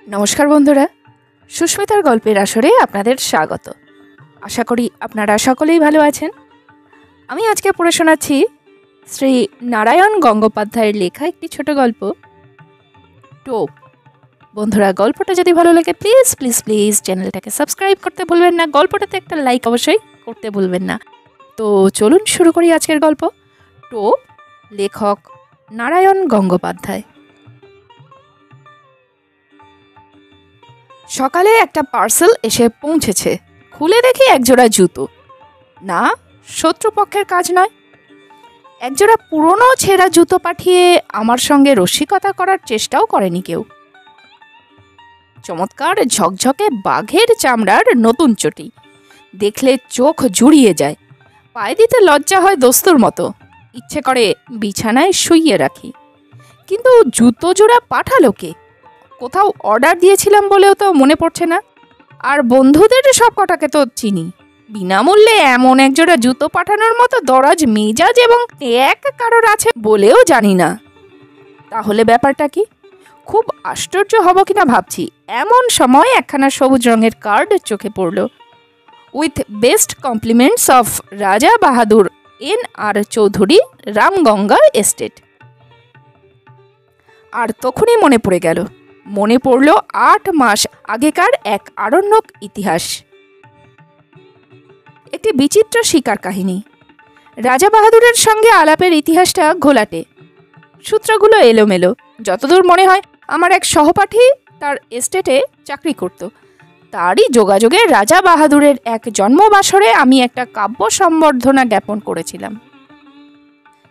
নমস্কার বন্ধুরা, সুস্মিতার গল্পের আসরে আপনাদের স্বাগত। আশা করি আপনারা সকলেই ভালো আছেন। আমি আজকে পড়ে শোনাচ্ছি শ্রী নারায়ণ গঙ্গোপাধ্যায়ের লেখা একটি ছোট গল্প, টোপ। বন্ধুরা, গল্পটা যদি ভালো লাগে প্লিজ প্লিজ প্লিজ চ্যানেলটাকে সাবস্ক্রাইব করতে ভুলবেন না, গল্পটাতে একটা লাইক অবশ্যই করতে ভুলবেন না। তো চলুন শুরু করি আজকের গল্প, টোপ। লেখক নারায়ণ গঙ্গোপাধ্যায়। সকালে একটা পার্সেল এসে পৌঁছেছে। খুলে দেখি একজোড়া জুতো। না, শত্রুপক্ষের কাজ নয়। একজোড়া পুরনো ছেঁড়া জুতো পাঠিয়ে আমার সঙ্গে রসিকতা করার চেষ্টাও করেনি কেউ। চমৎকার ঝকঝকে বাঘের চামড়ার নতুন চটি, দেখলে চোখ জুড়িয়ে যায়। পায়ে দিতে লজ্জা হয় দস্তুর মতো, ইচ্ছে করে বিছানায় শুইয়ে রাখি। কিন্তু জুতো জোড়া পাঠালো কে? কোথাও অর্ডার দিয়েছিলাম বলেও তো মনে পড়ছে না। আর বন্ধুদের সব কটাকে তো চিনি। বিনামূল্যে এমন একজোড়া জুতো পাঠানোর মতো দরাজ মেজাজ এবং এক কারোর আছে বলেও জানি না। তাহলে ব্যাপারটা কি? খুব আশ্চর্য হব কিনা ভাবছি, এমন সময় একখানা সবুজ রঙের কার্ড চোখে পড়ল। উইথ বেস্ট কমপ্লিমেন্টস অফ রাজা বাহাদুর N.R. চৌধুরী, রামগঙ্গা এস্টেট। আর তখনই মনে পড়ল 8 মাস আগেকার এক আরণ্যক ইতিহাস। একটি বিচিত্র শিকার কাহিনী। রাজা বাহাদুরের সঙ্গে আলাপের ইতিহাসটা ঘোলাটে, সূত্রগুলো এলোমেলো। যতদূর মনে হয় আমার এক সহপাঠী তার এস্টেটে চাকরি করত। তারই যোগাযোগে রাজা বাহাদুরের এক জন্মবাসরে আমি একটা কাব্য সম্বর্ধনা জ্ঞাপন করেছিলাম।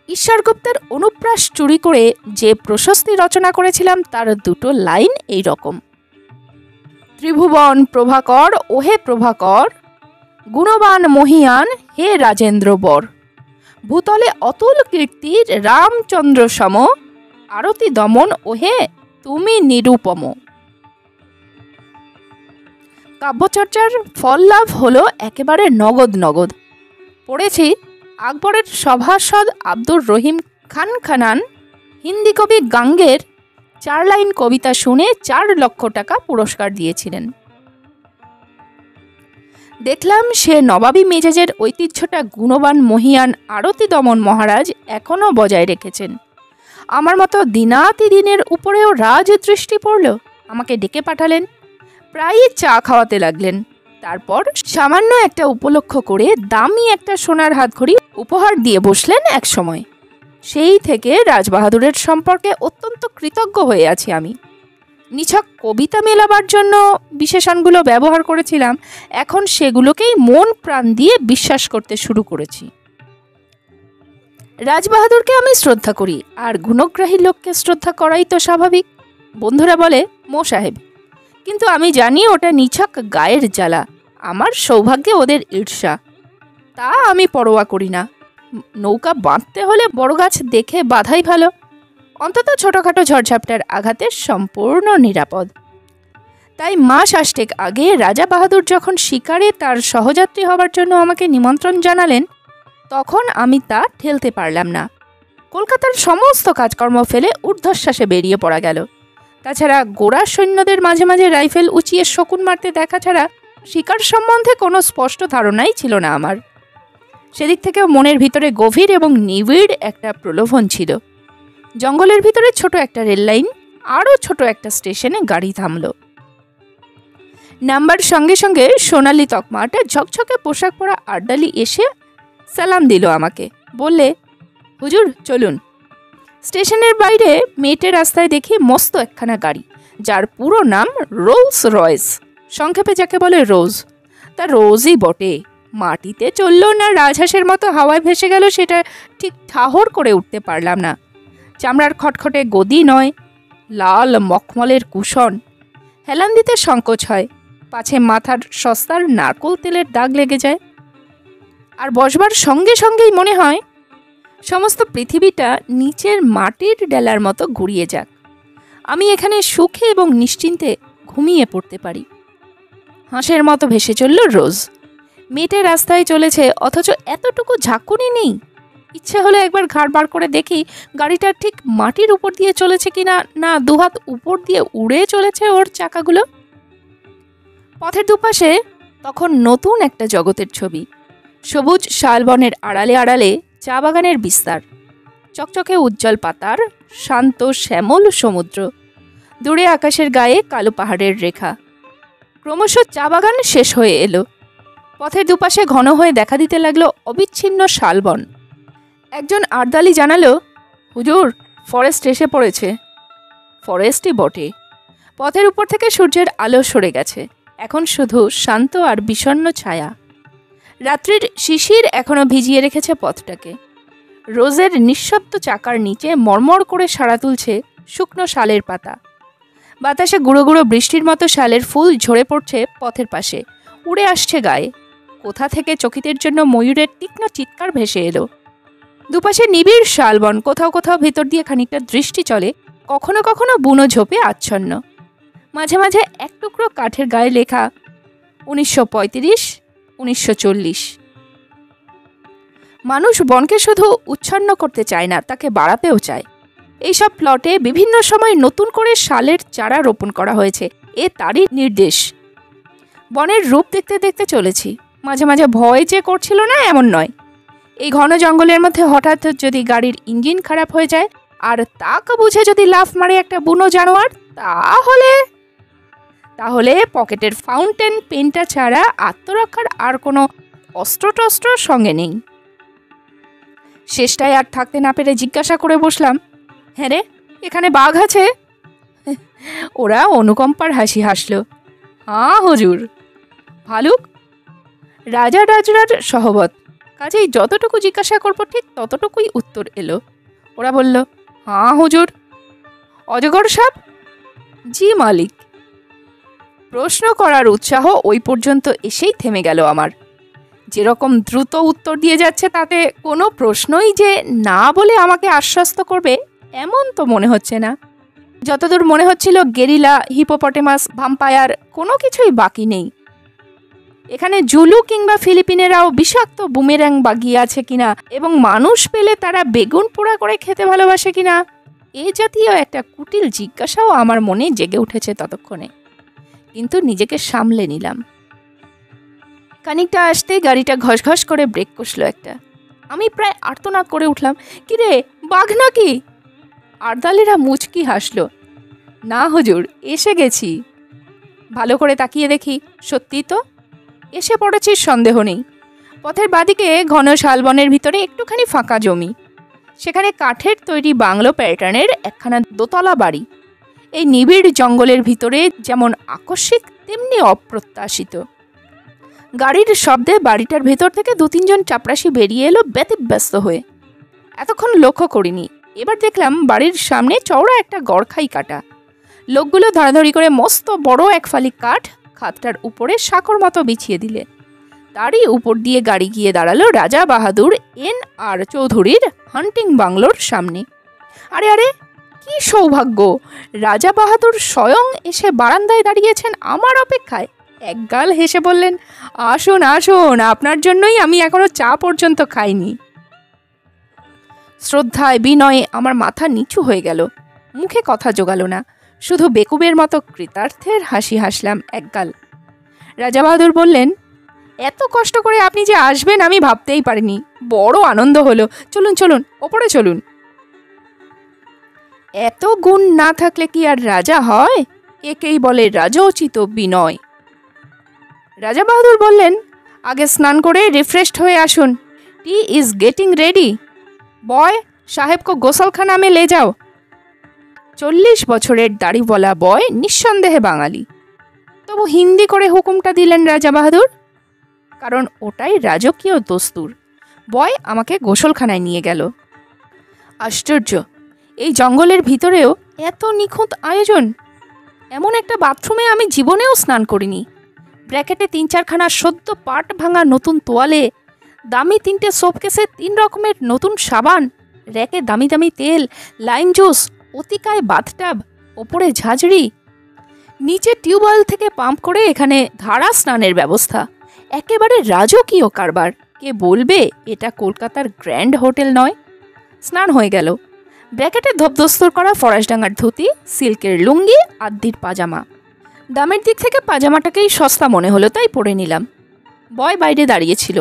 ঈশ্বরগুপ্তের অনুপ্রাস চুরি করে যে প্রশস্তি রচনা করেছিলাম তার দুটো লাইন এই রকম: ত্রিভুবন প্রভাকর ওহে প্রভাকর, গুণবান মহিয়ান হে রাজেন্দ্র বর, ভূতলে অতুল কীর্তির রামচন্দ্র সম, আরতি দমন ওহে তুমি নিরুপম। কাব্যচর্চার ফল লাভ হলো একেবারে নগদ। পড়েছি আকবরের সভাসদ আব্দুর রহিম খান খানান হিন্দি কবি গাঙ্গের 4 লাইন কবিতা শুনে 4 লক্ষ টাকা পুরস্কার দিয়েছিলেন। দেখলাম সে নবাবী মেজাজের ঐতিহ্যটা গুণবান মহিয়ান আরতি দমন মহারাজ এখনও বজায় রেখেছেন। আমার মতো দিনাতি দিনের উপরেও রাজ দৃষ্টি পড়ল। আমাকে ডেকে পাঠালেন, প্রায়ই চা খাওয়াতে লাগলেন। তারপর সামান্য একটা উপলক্ষ করে দামি একটা সোনার হাতঘড়ি উপহার দিয়ে বসলেন এক সময়। সেই থেকে রাজবাহাদুরের সম্পর্কে অত্যন্ত কৃতজ্ঞ হয়ে আছি আমি। নিছক কবিতা মেলাবার জন্য বিশেষণগুলো ব্যবহার করেছিলাম, এখন সেগুলোকেই মন প্রাণ দিয়ে বিশ্বাস করতে শুরু করেছি। রাজবাহাদুরকে আমি শ্রদ্ধা করি, আর গুণগ্রাহী লোককে শ্রদ্ধা করাই তো স্বাভাবিক। বন্ধুরা বলে মো সাহেব, কিন্তু আমি জানি ওটা নিছক গায়ের জ্বালা। আমার সৌভাগ্যে ওদের ঈর্ষা, তা আমি পরোয়া করি না। নৌকা বাঁধতে হলে বড় গাছ দেখে বাঁধাই ভালো, অন্তত ছোটখাটো ঝড়ঝাপটার আঘাতে সম্পূর্ণ নিরাপদ। তাই মাস 8 আগে রাজা বাহাদুর যখন শিকারে তার সহযাত্রী হবার জন্য আমাকে নিমন্ত্রণ জানালেন, তখন আমি তা ঠেলতে পারলাম না। কলকাতার সমস্ত কাজকর্ম ফেলে ঊর্ধ্বশ্বাসে বেরিয়ে পড়া গেল। তাছাড়া গোড়া সৈন্যদের মাঝে মাঝে রাইফেল উঁচিয়ে শকুন মারতে দেখা ছাড়া শিকার সম্বন্ধে কোনো স্পষ্ট ধারণাই ছিল না আমার। সেদিক থেকেও মনের ভিতরে গভীর এবং নিবিড় একটা প্রলোভন ছিল। জঙ্গলের ভিতরে ছোট একটা রেল লাইন, আরও ছোট একটা স্টেশনে গাড়ি থামল। নাম্বার সঙ্গে সঙ্গে সোনালি তকমাটা ঝকঝকে পোশাক পরা আড্ডালি এসে সালাম দিল আমাকে, বললে, হুজুর চলুন। স্টেশনের বাইরে মেটে রাস্তায় দেখি মস্ত একখানা গাড়ি, যার পুরো নাম রোলস রয়েস, সংক্ষেপে যাকে বলে রোজ। তা রোজই বটে। মাটিতে চলল না রাজহাঁসের মতো হাওয়ায় ভেসে গেল সেটা ঠিক ঠাহর করে উঠতে পারলাম না। চামড়ার খটখটে গদি নয়, লাল মখমলের কুশন। হেলান দিতে সংকোচ হয়, পাছে মাথার সস্তার নারকোল তেলের দাগ লেগে যায়। আর বসবার সঙ্গে সঙ্গেই মনে হয় সমস্ত পৃথিবীটা নিচের মাটির ডেলার মতো ঘুরিয়ে যাক, আমি এখানে সুখে এবং নিশ্চিন্তে ঘুমিয়ে পড়তে পারি। হাঁসের মতো ভেসে চলল রোজ। মেটে রাস্তায় চলেছে, অথচ এতটুকু ঝাঁকুনি নেই। ইচ্ছে হলো একবার ঘাড় বার করে দেখি গাড়িটা ঠিক মাটির উপর দিয়ে চলেছে কিনা, না দুহাত উপর দিয়ে উড়ে চলেছে ওর চাকাগুলো। পথের দুপাশে তখন নতুন একটা জগতের ছবি। সবুজ শালবনের আড়ালে আড়ালে চা বাগানের বিস্তার, চকচকে উজ্জ্বল পাতার শান্ত শ্যামল সমুদ্র, দূরে আকাশের গায়ে কালো পাহাড়ের রেখা। ক্রমশ চা বাগান শেষ হয়ে এলো। পথের দুপাশে ঘন হয়ে দেখা দিতে লাগলো অবিচ্ছিন্ন শালবন। একজন আর্দালি জানালো, হুজুর, ফরেস্ট এসে পড়েছে। ফরেস্টই বটে। পথের উপর থেকে সূর্যের আলো সরে গেছে, এখন শুধু শান্ত আর বিষণ্ণ ছায়া। রাত্রির শিশির এখনো ভিজিয়ে রেখেছে পথটাকে। রোজের নিঃশব্দ চাকার নিচে মরমর করে সাড়া তুলছে শুকনো শালের পাতা। বাতাসে গুঁড়ো গুঁড়ো বৃষ্টির মতো শালের ফুল ঝরে পড়ছে পথের পাশে, উড়ে আসছে গায়ে। কোথা থেকে চকিতের জন্য ময়ূরের তীক্ষ্ণ চিৎকার ভেসে এলো। দুপাশে নিবিড় শালবন, কোথাও কোথাও ভেতর দিয়ে খানিকটা দৃষ্টি চলে, কখনো কখনো বুনো ঝোপে আচ্ছন্ন। মাঝে মাঝে এক টুকরো কাঠের গায়ে লেখা 1935, 1940। মানুষ বনকে শুধু উচ্ছন্ন করতে চায় না, তাকে বাড়াতেও চায়। এইসব প্লটে বিভিন্ন সময় নতুন করে শালের চারা রোপণ করা হয়েছে, এ তারই নির্দেশ। বনের রূপ দেখতে দেখতে চলেছি। মাঝে মাঝে ভয় যে করছিল না এমন নয়। এই ঘন জঙ্গলের মধ্যে হঠাৎ যদি গাড়ির ইঞ্জিন খারাপ হয়ে যায় আর তাকে বুঝে যদি লাফ মারে একটা বুনো জানোয়ার, তাহলে পকেটের ফাউন্টেন পেনটা ছাড়া আত্মরক্ষার আর কোনো অস্ত্র টস্ত্র সঙ্গে নেই। শেষটায় আর থাকতে না পেরে জিজ্ঞাসা করে বসলাম, হ্যাঁ রে, এখানে বাঘ আছে? ওরা অনুকম্পার হাসি হাসল। হ্যাঁ হুজুর। ভালুক? রাজা রাজরার সহবত, কাজেই যতটুকু জিজ্ঞাসা করব ঠিক ততটুকুই উত্তর এলো। ওরা বলল, হ্যাঁ হুজুর। অজগর সাপ? জি মালিক। প্রশ্ন করার উৎসাহ ওই পর্যন্ত এসেই থেমে গেল আমার। যেরকম দ্রুত উত্তর দিয়ে যাচ্ছে তাতে কোনো প্রশ্নই যে না বলে আমাকে আশ্বস্ত করবে এমন তো মনে হচ্ছে না। যতদূর মনে হচ্ছিল গেরিলা, হিপোপটেমাস, ভাম্পায়ার কোনো কিছুই বাকি নেই। এখানে জুলু কিংবা ফিলিপিনেরাও বিষাক্ত বুমেরাং বাগিয়ে আছে কিনা এবং মানুষ পেলে তারা বেগুন পোড়া করে খেতে ভালোবাসে কিনা, এ জাতীয় একটা কুটিল জিজ্ঞাসাও আমার মনে জেগে উঠেছে ততক্ষণে। কিন্তু নিজেকে সামলে নিলাম। খানিকটা আসতেই গাড়িটা ঘসঘস করে ব্রেক কষল একটা। আমি প্রায় আর্তনাদ করে উঠলাম, কিরে, বাঘ নাকি? আর্দালিরা মুচকি হাসল। না হুজুর, এসে গেছি। ভালো করে তাকিয়ে দেখি, সত্যি তো এসে পড়েছিস, সন্দেহ নেই। পথের বাদিকে ঘন শালবনের ভিতরে একটুখানি ফাঁকা জমি, সেখানে কাঠের তৈরি বাংলো প্যাটার্নের একখানা দোতলা বাড়ি। এই নিবিড় জঙ্গলের ভিতরে যেমন আকস্মিক তেমনি অপ্রত্যাশিত। গাড়ির শব্দে বাড়িটার ভেতর থেকে 2-3 জন চাপরাশি বেরিয়ে এলো ব্যতিব্যস্ত হয়ে। এতক্ষণ লক্ষ্য করিনি। এবার দেখলাম বাড়ির সামনে চওড়া একটা গড়খাই কাটা। লোকগুলো ধরাধরি করে মস্ত বড় এক ফালি কাঠ খাতটার উপরে সাঁকর মতো বিছিয়ে দিলে। তারই উপর দিয়ে গাড়ি গিয়ে দাঁড়ালো রাজা বাহাদুর N.R. চৌধুরীর হান্টিং বাংলোর সামনে। আরে আরে, কি সৌভাগ্য! রাজা বাহাদুর স্বয়ং এসে বারান্দায় দাঁড়িয়েছেন আমার অপেক্ষায়। একগাল হেসে বললেন, আসুন আসুন, আপনার জন্যই আমি এখনো চা পর্যন্ত খাইনি। শ্রদ্ধায় বিনয়ে আমার মাথা নিচু হয়ে গেল। মুখে কথা জোগালো না, শুধু বেকুবের মতো কৃতার্থের হাসি হাসলাম একগাল। রাজা বাহাদুর বললেন, এত কষ্ট করে আপনি যে আসবেন আমি ভাবতেই পারিনি। বড় আনন্দ হলো। চলুন চলুন, ওপরে চলুন। এত গুণ না থাকলে কি আর রাজা হয়? একেই বলে রাজোচিত বিনয়। রাজা বাহাদুর বললেন, আগে স্নান করে রিফ্রেশড হয়ে আসুন। টি ইজ গেটিং রেডি। বয়, সাহেব কো গোসলখানা মে লে যাও। 40 বছরের দাড়িওয়ালা বয়, নিঃসন্দেহে বাঙালি। তবু হিন্দি করে হুকুমটা দিলেন রাজা বাহাদুর, কারণ ওটাই রাজকীয় দস্তুর। বয় আমাকে গোসলখানায় নিয়ে গেল। আশ্চর্য, এই জঙ্গলের ভিতরেও এত নিখুঁত আয়োজন। এমন একটা বাথরুমে আমি জীবনেও স্নান করিনি। ব্র্যাকেটে 3-4খানা সদ্য পাট ভাঙা নতুন তোয়ালে, দামি 3টে সোপকেসে 3 রকমের নতুন সাবান, র্যাকে দামি দামি তেল, লাইম জুস, অতিকায় বাথটাব, ওপরে ঝাঁঝরি, নিচে টিউবওয়েল থেকে পাম্প করে এখানে ধারা স্নানের ব্যবস্থা। একেবারে রাজকীয় কারবার। কে বলবে এটা কলকাতার গ্র্যান্ড হোটেল নয়? স্নান হয়ে গেল। ব্র্যাকেটে ধপধস্তর করা ফরাসডাঙ্গার ধুতি, সিল্কের লুঙ্গি, আদ্যির পাজামা। দামের দিক থেকে পাজামাটাকেই সস্তা মনে হলো, তাই পরে নিলাম। বয় বাইরে দাঁড়িয়েছিল,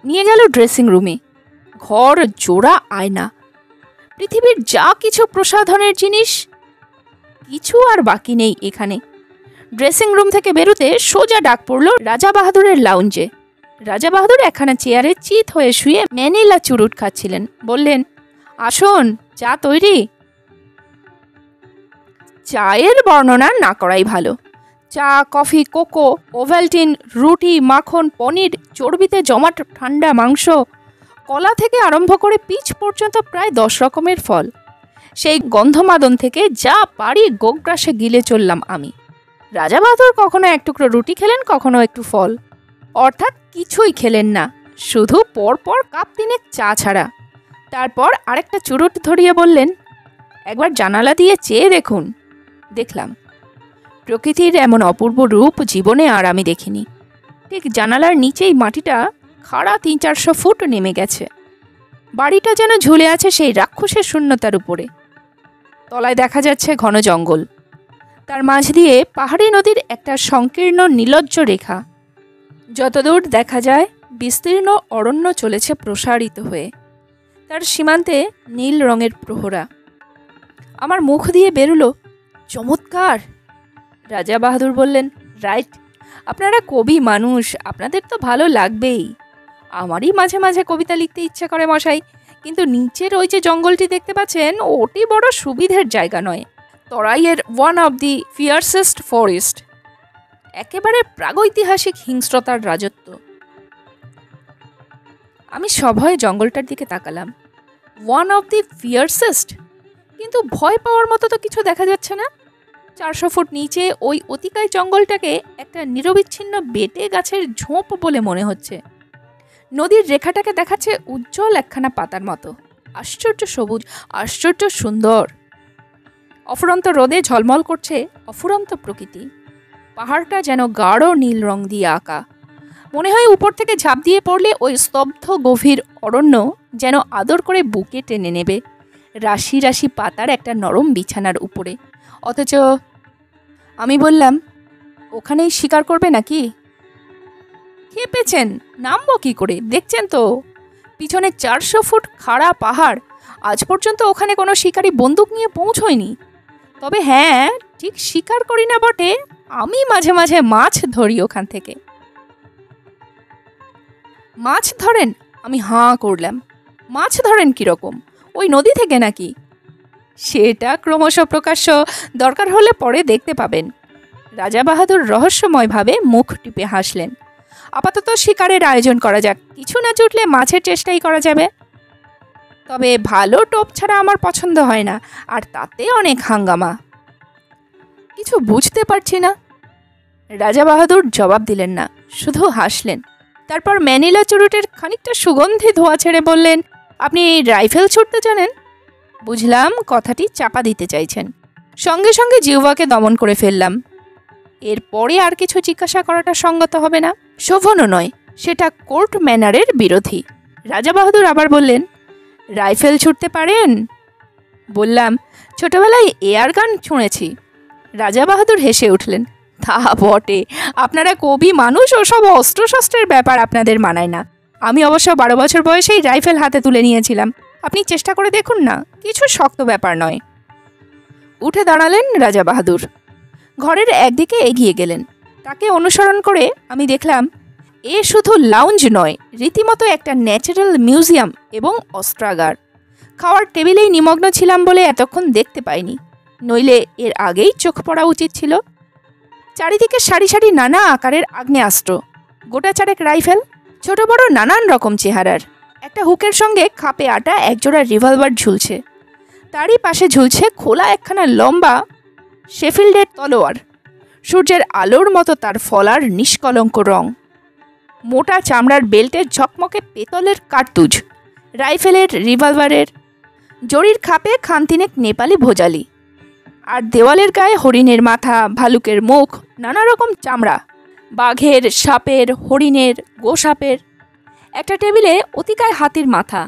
নিয়ে গেল ড্রেসিং রুমে। ঘর জোড়া আয়না, পৃথিবীর যা কিছু প্রসাধনের জিনিস, কিছু আর বাকি নেই এখানে। ড্রেসিং রুম থেকে বেরোতে সোজা ডাক পড়ল রাজা বাহাদুরের লাউঞ্জে। রাজা বাহাদুর একখানা চেয়ারে চিত হয়ে শুয়ে ম্যানিলা চুরুট খাচ্ছিলেন। বললেন, আসুন, চা তৈরি। চায়ের বর্ণনা না করাই ভালো। চা, কফি, কোকো, ওভালটিন, রুটি, মাখন, পনির, চর্বিতে জমাট ঠান্ডা মাংস, কলা থেকে আরম্ভ করে পিচ পর্যন্ত প্রায় 10 রকমের ফল। সেই গন্ধমাদন থেকে যা পারি গোগ্রাসে গিলে চললাম আমি। রাজা বাহাদুর কখনো এক টুকরো রুটি খেলেন, কখনো একটু ফল, অর্থাৎ কিছুই খেলেন না, শুধু পরপর কাপ 3 চা ছাড়া। তারপর আরেকটা চুরুট ধরিয়ে বললেন, একবার জানালা দিয়ে চেয়ে দেখুন। দেখলাম। প্রকৃতির এমন অপূর্ব রূপ জীবনে আর আমি দেখিনি। ঠিক জানালার নিচেই মাটিটা খাড়া 300-400 ফুট নেমে গেছে। বাড়িটা যেন ঝুলে আছে সেই রাক্ষসের শূন্যতার উপরে। তলায় দেখা যাচ্ছে ঘন জঙ্গল, তার মাঝ দিয়ে পাহাড়ি নদীর একটা সংকীর্ণ নীলজ্জ রেখা। যতদূর দেখা যায় বিস্তীর্ণ অরণ্য চলেছে প্রসারিত হয়ে, তার সীমান্তে নীল রঙের প্রহরা। আমার মুখ দিয়ে বেরুলো, চমৎকার। রাজা বাহাদুর বললেন, রাইট, আপনারা কবি মানুষ, আপনাদের তো ভালো লাগবেই। আমারই মাঝে মাঝে কবিতা লিখতে ইচ্ছা করে মশাই, কিন্তু নিচের ওই যে জঙ্গলটি দেখতে পাচ্ছেন, ওটি বড় সুবিধের জায়গা নয়। তরাইয়ের one of the fiercest forest, একেবারে প্রাগৈতিহাসিক হিংস্রতার রাজত্ব। আমি সভয়ে জঙ্গলটার দিকে তাকালাম। ওয়ান অব দি ফিয়ার্সেস্ট, কিন্তু ভয় পাওয়ার মতো তো কিছু দেখা যাচ্ছে না। 400 ফুট নিচে ওই অতিকায় জঙ্গলটাকে একটা নিরবিচ্ছিন্ন বেটে গাছের ঝোপ বলে মনে হচ্ছে। নদীর রেখাটাকে দেখাচ্ছে উজ্জ্বল একখানা পাতার মতো, আশ্চর্য সবুজ, আশ্চর্য সুন্দর। অফুরন্ত রোদে ঝলমল করছে অফুরন্ত প্রকৃতি। পাহাড়টা যেন গাঢ় নীল রং দিয়ে আঁকা। মনে হয় উপর থেকে ঝাঁপ দিয়ে পড়লে ওই স্তব্ধ গভীর অরণ্য যেন আদর করে বুকে টেনে নেবে, রাশি রাশি পাতার একটা নরম বিছানার উপরে। অথচ আমি বললাম, ওখানেই শিকার করবে নাকি? খেপেছেন, নামবো কি করে? দেখছেন তো পিছনে 400 ফুট খাড়া পাহাড়, আজ পর্যন্ত ওখানে কোনো শিকারী বন্দুক নিয়ে পৌঁছয়নি। তবে হ্যাঁ, ঠিক শিকার করি না বটে, আমি মাঝে মাঝে মাছ ধরি ওখান থেকে। মাছ ধরেন? আমি হাঁ করলাম। মাছ ধরেন কিরকম? ওই নদী থেকে নাকি? সেটা ক্রমশ প্রকাশ্য, দরকার হলে পরে দেখতে পাবেন। রাজা বাহাদুর রহস্যময়ভাবে মুখ টিপে হাসলেন। আপাতত শিকারের আয়োজন করা যাক, কিছু না জুটলে মাছের চেষ্টাই করা যাবে। তবে ভালো টোপ ছাড়া আমার পছন্দ হয় না, আর তাতে অনেক হাঙ্গামা। কিছু বুঝতে পারছি না। রাজা বাহাদুর জবাব দিলেন না, শুধু হাসলেন। তারপর ম্যানিলা চুরুটের খানিকটা সুগন্ধি ধোয়া ছেড়ে বললেন, আপনি রাইফেল ছুটতে জানেন? বুঝলাম কথাটি চাপা দিতে চাইছেন। সঙ্গে সঙ্গে জিহ্বাকে দমন করে ফেললাম। এরপরে আর কিছু জিজ্ঞাসা করাটা সঙ্গত হবে না, শোভনও নয়, সেটা কোর্ট ম্যানারের বিরোধী। রাজা বাহাদুর আবার বললেন, রাইফেল ছুটতে পারেন? বললাম, ছোটবেলায় এয়ার গান ছুঁড়েছি। রাজা বাহাদুর হেসে উঠলেন, তা বটে, আপনারা কবি মানুষ, ও সব অস্ত্রশস্ত্রের ব্যাপার আপনাদের মানায় না। আমি অবশ্য 12 বছর বয়সেই রাইফেল হাতে তুলে নিয়েছিলাম। আপনি চেষ্টা করে দেখুন না, কিছু শক্ত ব্যাপার নয়। উঠে দাঁড়ালেন রাজা বাহাদুর, ঘরের একদিকে এগিয়ে গেলেন। তাকে অনুসরণ করে আমি দেখলাম এ শুধু লাউঞ্জ নয়, রীতিমতো একটা ন্যাচারাল মিউজিয়াম এবং অস্ত্রাগার। খাওয়ার টেবিলেই নিমগ্ন ছিলাম বলে এতক্ষণ দেখতে পাইনি, নইলে এর আগেই চোখ পড়া উচিত ছিল। চারিদিকে সারি সারি নানা আকারের আগ্নেয়াস্ত্র, গোটা চারেক রাইফেল, ছোট বড় নানান রকম চেহারার। একটা হুকের সঙ্গে খাপে আটা একজোড়া রিভলভার ঝুলছে। তারই পাশে ঝুলছে খোলা একখানা লম্বা শেফিল্ডের তলোয়ার। সূর্যের আলোর মতো তার ফলার নিষ্কলঙ্ক রং। মোটা চামড়ার বেল্টের ঝকমকে পেতলের কার্তুজ, রাইফেলের, রিভলভারের। জরির খাপে খানতিনেক নেপালি ভোজালি। আর দেওয়ালের গায়ে হরিণের মাথা, ভালুকের মুখ, নানা রকম চামড়া, বাঘের, সাপের, হরিণের, গোসাপের। একটা টেবিলে অতিকায় হাতির মাথা,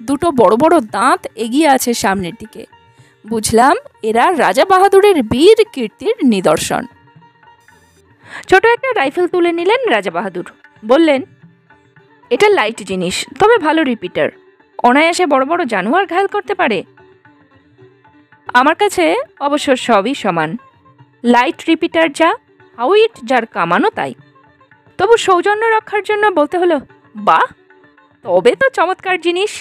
দুটো বড় বড় দাঁত এগিয়ে আছে সামনের দিকে। বুঝলাম এরা রাজা বাহাদুরের বীর কীর্তির নিদর্শন। ছোট একটা রাইফেল তুলে নিলেন রাজা বাহাদুর, বললেন, এটা লাইট জিনিস, তবে ভালো রিপিটার, অনায়াসে বড় বড় জানোয়ার ঘায়েল করতে পারে। আমার কাছে অবশ্য সবই সমান, লাইট রিপিটার যা, হাউইট যার কামানো তাই। তবু সৌজন্য রক্ষার জন্য বলতে হলো, বাহ, তবে তো চমৎকার জিনিস।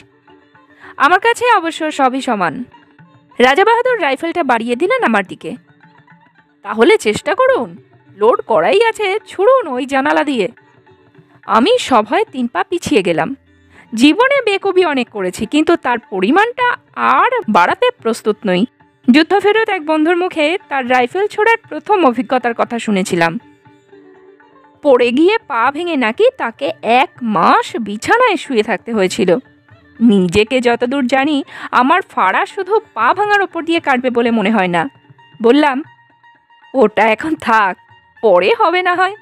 আমার কাছে অবশ্য সবই সমান। রাজা বাহাদুর রাইফেলটা বাড়িয়ে দিলেন আমার দিকে। তাহলে চেষ্টা করুন, লোড করাই আছে, ছুড়ুন ওই জানালা দিয়ে। আমি সভয়ে 3 পা পিছিয়ে গেলাম। জীবনে বেকুবি অনেক করেছি, কিন্তু তার পরিমাণটা আর বাড়াতে প্রস্তুত নই। যুদ্ধফেরত এক বন্ধুর মুখে তার রাইফেল ছোড়ার প্রথম অভিজ্ঞতার কথা শুনেছিলাম। পড়ে গিয়ে পা ভেঙে নাকি তাকে 1 মাস বিছানায় শুয়ে থাকতে হয়েছিল। নিজেকে যতদূর জানি আমার ফাড়া শুধু পা ভাঙার ওপর দিয়ে কাটবে বলে মনে হয় না। বললাম, ওটা এখন থাক, পরে হবে না হয়।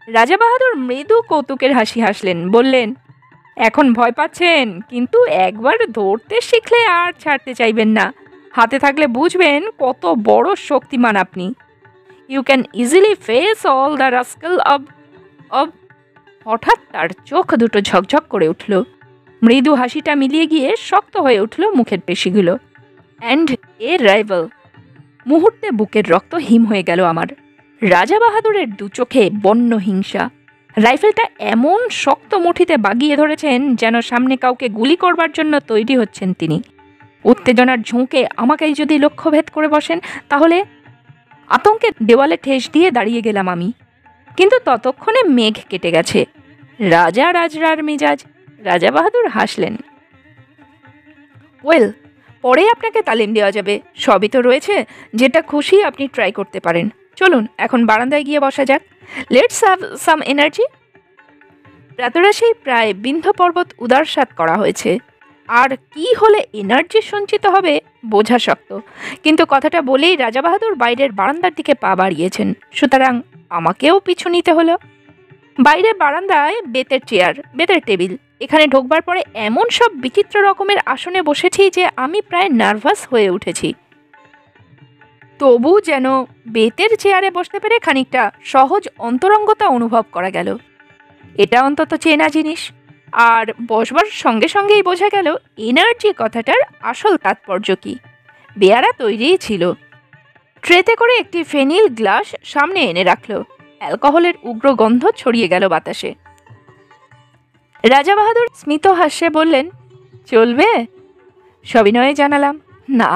রাজা বাহাদুর মৃদু কৌতুকের হাসি হাসলেন, বললেন, এখন ভয় পাচ্ছেন, কিন্তু একবার ধরতে শিখলে আর ছাড়তে চাইবেন না। হাতে থাকলে বুঝবেন কত বড় শক্তিমান আপনি। You can easily face all the rascal of. হঠাৎ তার চোখ দুটো ঝকঝক করে উঠল, মৃদু হাসিটা মিলিয়ে গিয়ে শক্ত হয়ে উঠল মুখের পেশিগুলো। And a rival. মুহূর্তে বুকের রক্ত হিম হয়ে গেল আমার। রাজা বাহাদুরের 2 চোখে বন্য হিংসা। রাইফেলটা এমন শক্ত মুঠিতে বাগিয়ে ধরেছেন যেন সামনে কাউকে গুলি করবার জন্য তৈরি হচ্ছেন তিনি। উত্তেজনার ঝোঁকে আমাকেই যদি লক্ষ্যভেদ করে বসেন, তাহলে আতঙ্কে দেওয়ালে ঠেস দিয়ে দাঁড়িয়ে গেলাম আমি। কিন্তু ততক্ষণে মেঘ কেটে গেছে। রাজা রাজরার মেজাজ। রাজা বাহাদুর হাসলেন, ওয়েল, পরে আপনাকে তালিম দেওয়া যাবে, সবই তো রয়েছে, যেটা খুশি আপনি ট্রাই করতে পারেন। চলুন এখন বারান্দায় গিয়ে বসা যাক, লেটস হ্যাভ সাম এনার্জি। প্রাতরাশেই প্রায় বিন্ধ্য পর্বত উদারসাৎ করা হয়েছে, আর কি হলে এনার্জি সঞ্চিত হবে বোঝা শক্ত। কিন্তু কথাটা বলেই রাজা বাহাদুর বাইরের বারান্দার দিকে পা বাড়িয়েছেন, সুতরাং আমাকেও পিছু নিতে হলো। বাইরের বারান্দায় বেতের চেয়ার, বেতের টেবিল। এখানে ঢোকবার পরে এমন সব বিচিত্র রকমের আসনে বসেছি যে আমি প্রায় নার্ভাস হয়ে উঠেছি। তবু যেন বেতের চেয়ারে বসতে পেরে খানিকটা সহজ অন্তরঙ্গতা অনুভব করা গেল। এটা অন্তত চেনা জিনিস। আর বসবার সঙ্গে সঙ্গেই বোঝা গেল এনার্জি কথাটার আসল তাৎপর্য কি। বেয়ারা তৈরিই ছিল। ট্রেতে করে একটি ফেনিল গ্লাস সামনে এনে রাখল। অ্যালকোহলের উগ্র গন্ধ ছড়িয়ে গেল বাতাসে। রাজা বাহাদুর স্মিত হাস্যে বললেন, চলবে? সবিনয়ে জানালাম, না।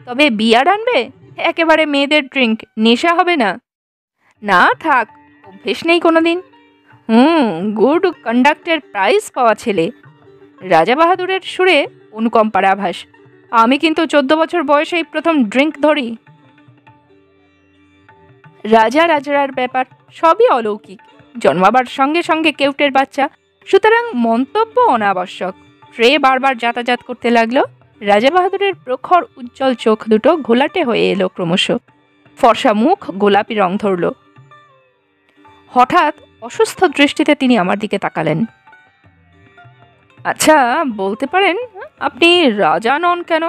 তবে বিয়ার আনবে? একেবারে মেয়েদের ড্রিঙ্ক, নেশা হবে না। না থাক, অভ্যেস নেই কোনোদিন। গুড কন্ডাক্টের প্রাইজ পাওয়া ছেলে। রাজা বাহাদুরের সুরে অনুকম্পার আভাস। আমি কিন্তু 14 বছর বয়সেই প্রথম ড্রিঙ্ক ধরি। রাজা রাজার ব্যাপার সবই অলৌকিক। জন্মাবার সঙ্গে সঙ্গে কেউটের বাচ্চা, সুতরাং মন্তব্য অনাবশ্যক। ট্রে বারবার যাতায়াত করতে লাগলো। রাজা বাহাদুরের প্রখর উজ্জ্বল চোখ দুটো ঘোলাটে হয়ে এলো ক্রমশ। ফর্সা মুখ গোলাপি রং ধরল। হঠাৎ অসুস্থ দৃষ্টিতে তিনি আমার দিকে তাকালেন। আচ্ছা, বলতে পারেন আপনি রাজা নন কেন?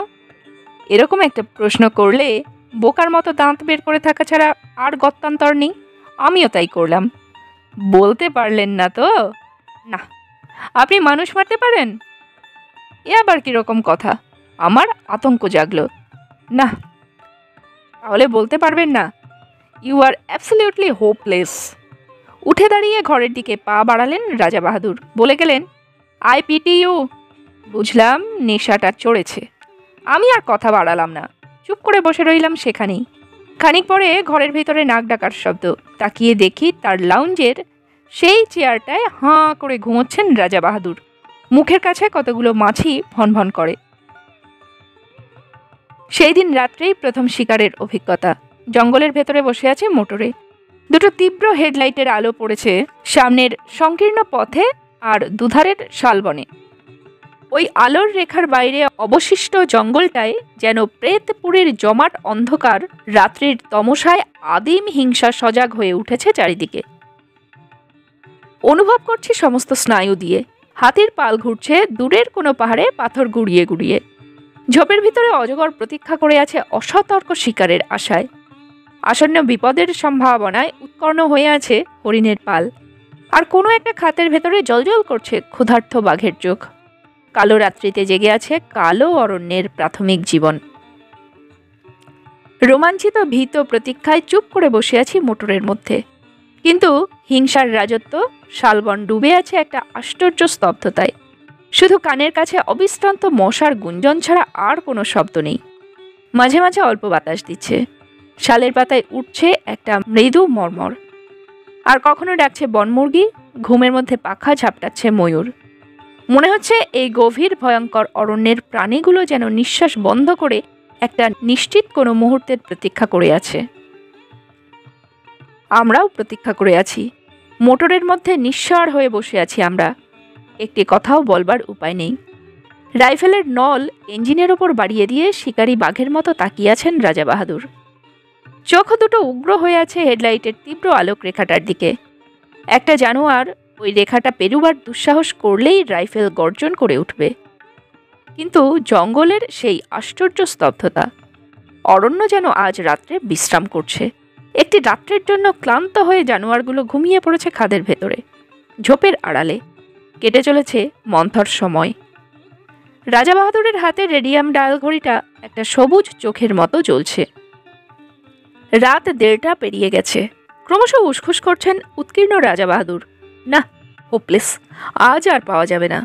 এরকম একটা প্রশ্ন করলে বোকার মতো দাঁত বের করে থাকা ছাড়া আর গত্যান্তর নেই। আমিও তাই করলাম। বলতে পারলেন না তো? না। আপনি মানুষ মারতে পারেন? এ আবার কিরকম কথা? আমার আতঙ্ক জাগলো। না। তাহলে বলতে পারবেন না? You are absolutely hopeless. উঠে দাঁড়িয়ে ঘরের দিকে পা বাড়ালেন রাজা বাহাদুর। বলে গেলেন, আই পিটি ইউ। বুঝলাম নেশাটা চড়েছে। আমি আর কথা বাড়ালাম না, চুপ করে বসে রইলাম সেখানেই। খানিক পরে ঘরের ভেতরে নাক ডাকার শব্দ। তাকিয়ে দেখি তার লাউঞ্জের সেই চেয়ারটায় হাঁ করে ঘুমোচ্ছেন রাজা বাহাদুর। মুখের কাছে কতগুলো মাছি ভনভন করে। সেই দিন রাত্রেই প্রথম শিকারের অভিজ্ঞতা। জঙ্গলের ভেতরে বসে আছে মোটরে। দুটো তীব্র হেডলাইটের আলো পড়েছে সামনের সংকীর্ণ পথে আর দুধারের শালবনে। ওই আলোর রেখার বাইরে অবশিষ্ট জঙ্গলটায় যেন প্রেতপুরীর জমাট অন্ধকার রাত্রির তমসায় আদিম হিংসা সজাগ হয়ে উঠেছে চারিদিকে। অনুভব করছি সমস্ত স্নায়ু দিয়ে। হাতির পাল ঘুরছে দূরের কোনো পাহাড়ে পাথর গুড়িয়ে গুড়িয়ে। ঝোপের ভিতরে অজগর প্রতীক্ষা করে আছে অসতর্ক শিকারের আশায়। আসন্ন বিপদের সম্ভাবনায় উৎকর্ণ হয়ে আছে হরিণের পাল। আর কোনো একটা খাতের ভেতরে জ্বলজ্বল করছে ক্ষুধার্ত বাঘের চোখ। কালো রাত্রিতে জেগে আছে কালো অরণ্যের প্রাথমিক জীবন। রোমাঞ্চিত ভীত প্রতীক্ষায় চুপ করে বসে আছি মোটরের মধ্যে। কিন্তু হিংসার রাজত্ব শালবন ডুবে আছে একটা আশ্চর্য স্তব্ধতায়। শুধু কানের কাছে অবিশ্রান্ত মশার গুঞ্জন ছাড়া আর কোনো শব্দ নেই। মাঝে মাঝে অল্প বাতাস দিচ্ছে, শালের পাতায় উঠছে একটা মৃদু মর্মর। আর কখনো ডাকছে বনমুরগি, ঘুমের মধ্যে পাখা ঝাপটাচ্ছে ময়ূর। মনে হচ্ছে এই গভীর ভয়ঙ্কর অরণ্যের প্রাণীগুলো যেন নিঃশ্বাস বন্ধ করে একটা নিশ্চিত কোনো মুহূর্তের প্রতীক্ষা করে আছে। আমরাও প্রতীক্ষা করে আছি। মোটরের মধ্যে নিঃস্বার হয়ে বসে আছি আমরা। একটি কথাও বলবার উপায় নেই। রাইফেলের নল ইঞ্জিনের ওপর বাড়িয়ে দিয়ে শিকারী বাঘের মতো তাকিয়ে আছেন রাজা বাহাদুর। চোখ দুটো উগ্র হয়ে আছে হেডলাইটের তীব্র আলোক রেখাটার দিকে। একটা জানোয়ার ওই রেখাটা পেরুবার দুঃসাহস করলেই রাইফেল গর্জন করে উঠবে। কিন্তু জঙ্গলের সেই আশ্চর্য স্তব্ধতা। অরণ্য যেন আজ রাত্রে বিশ্রাম করছে। একটি রাত্রের জন্য ক্লান্ত হয়ে জানোয়ারগুলো ঘুমিয়ে পড়েছে খাদের ভেতরে, ঝোপের আড়ালে। কেটে চলেছে মন্থর সময়। রাজা বাহাদুরের হাতে রেডিয়াম ডায়াল ঘড়িটা একটা সবুজ চোখের মতো জ্বলছে। রাত 1:30 পেরিয়ে গেছে। ক্রমশ উসখুস করছেন উৎকীর্ণ রাজা বাহাদুর। না, হোপলেস, আজ আর পাওয়া যাবে না।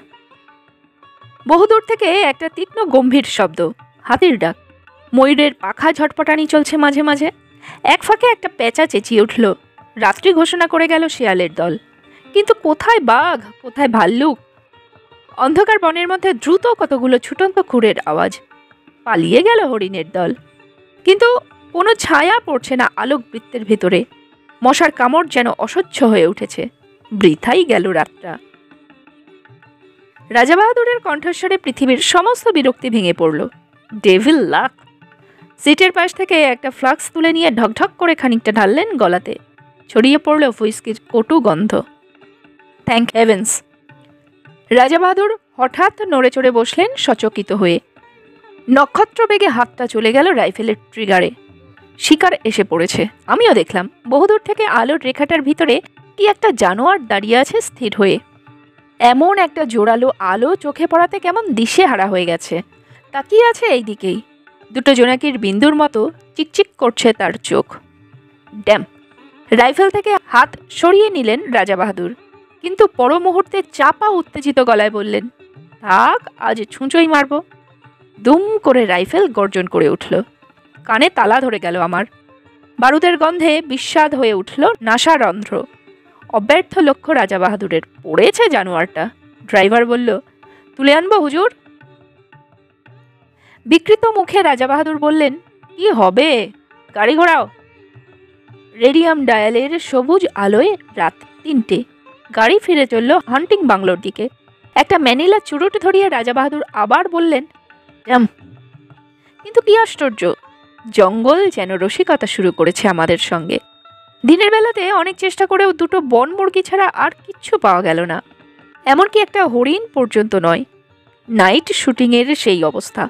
বহুদূর থেকে একটা তীক্ষ্ণ গম্ভীর শব্দ, হাতির ডাক। ময়ূরের পাখা ঝটপটানি চলছে মাঝে মাঝে। এক ফাঁকে একটা পেঁচা চেঁচিয়ে উঠল। রাত্রি ঘোষণা করে গেল শেয়ালের দল। কিন্তু কোথায় বাঘ, কোথায় ভাল্লুক? অন্ধকার বনের মধ্যে দ্রুত কতগুলো ছুটন্ত খুরের আওয়াজ। পালিয়ে গেল হরিণের দল। কিন্তু কোনো ছায়া পড়ছে না আলোক বৃত্তের ভিতরে। মশার কামড় যেন অসহ্য হয়ে উঠেছে। বৃথাই গেল রাতটা। রাজা বাহাদুরের কণ্ঠস্বরে পৃথিবীর সমস্ত বিরক্তি ভেঙে পড়ল। ডেভিল লাক! সিটের পাশ থেকে একটা ফ্লাক্স তুলে নিয়ে ঢকঢক করে খানিকটা ঢাললেন গলাতে। ছড়িয়ে পড়ল হুইস্কির কটু গন্ধ। Thank heavens! রাজা বাহাদুর হঠাৎ নড়ে চড়ে বসলেন সচকিত হয়ে। নক্ষত্র বেগে হাতটা চলে গেল রাইফেলের ট্রিগারে। শিকার এসে পড়েছে। আমিও দেখলাম বহুদূর থেকে আলোর রেখাটার ভিতরে কি একটা জানোয়ার দাঁড়িয়ে আছে স্থির হয়ে। এমন একটা জোরালো আলো চোখে পড়াতে কেমন দিশেহারা হয়ে গেছে। তাকিয়ে আছে এই দিকেই। দুটো জোনাকির বিন্দুর মতো চিকচিক করছে তার চোখ। ড্যাম! রাইফেল থেকে হাত সরিয়ে নিলেন রাজা বাহাদুর। কিন্তু পর মুহূর্তে চাপা উত্তেজিত গলায় বললেন, থাক, আজ ছুঁচোই মারব। দুম করে রাইফেল গর্জন করে উঠল। কানে তালা ধরে গেল আমার। বারুদের গন্ধে বিস্বাদ হয়ে উঠল নাসারন্ধ্র। অব্যর্থ লক্ষ্য রাজা বাহাদুরের। পড়েছে জানোয়ারটা। ড্রাইভার বলল, তুলে আনবো হুজুর? বিকৃত মুখে রাজা বাহাদুর বললেন, কি হবে, গাড়ি ঘোড়াও। রেডিয়াম ডায়ালের সবুজ আলোয় রাত 3টে। গাড়ি ফিরে চলল হান্টিং বাংলোর দিকে। একটা ম্যানিলা চুরুট ধরিয়ে রাজা বাহাদুর আবার বললেন, জাম। কিন্তু কি আশ্চর্য, জঙ্গল যেন রসিকতা শুরু করেছে আমাদের সঙ্গে। দিনের বেলাতে অনেক চেষ্টা করেও দুটো বন মুরগি ছাড়া আর কিচ্ছু পাওয়া গেল না। এমনকি একটা হরিণ পর্যন্ত নয়। নাইট শুটিংয়ের সেই অবস্থা।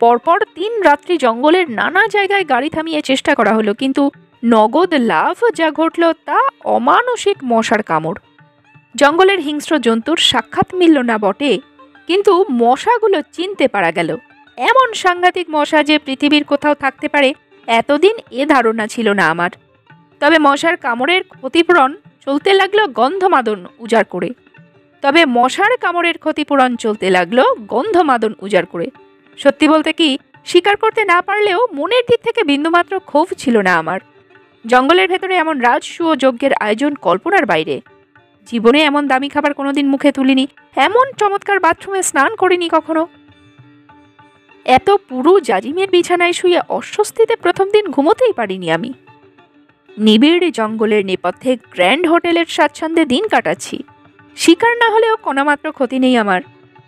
পরপর 3 রাত্রি জঙ্গলের নানা জায়গায় গাড়ি থামিয়ে চেষ্টা করা হলো, কিন্তু নগদ লাভ যা ঘটল তা অমানসিক মশার কামড়। জঙ্গলের হিংস্র জন্তুর সাক্ষাৎ মিলল না বটে, কিন্তু মশাগুলো চিনতে পারা গেল। এমন সাংঘাতিক মশা যে পৃথিবীর কোথাও থাকতে পারে এতদিন এ ধারণা ছিল না আমার। তবে মশার কামড়ের ক্ষতিপূরণ চলতে লাগলো গন্ধমাদন উজাড় করে। সত্যি বলতে কি, শিকার করতে না পারলেও মনের দিক থেকে বিন্দুমাত্র ক্ষোভ ছিল না আমার। জঙ্গলের ভেতরে এমন রাজসূয় যজ্ঞের আয়োজন কল্পনার বাইরে। জীবনে এমন দামি খাবার কোনোদিন মুখে তুলিনি, এমন চমৎকার বাথরুমে স্নান করিনি কখনো। এত পুরো জাজিমের বিছানায় শুয়ে অস্বস্তিতে প্রথম দিন ঘুমোতেই পারিনি আমি। নিবিড় জঙ্গলের নেপথ্যে গ্র্যান্ড হোটেলের স্বাচ্ছন্দ্যে দিন কাটাচ্ছি। শিকার না হলেও কোনোমাত্র ক্ষতি নেই আমার।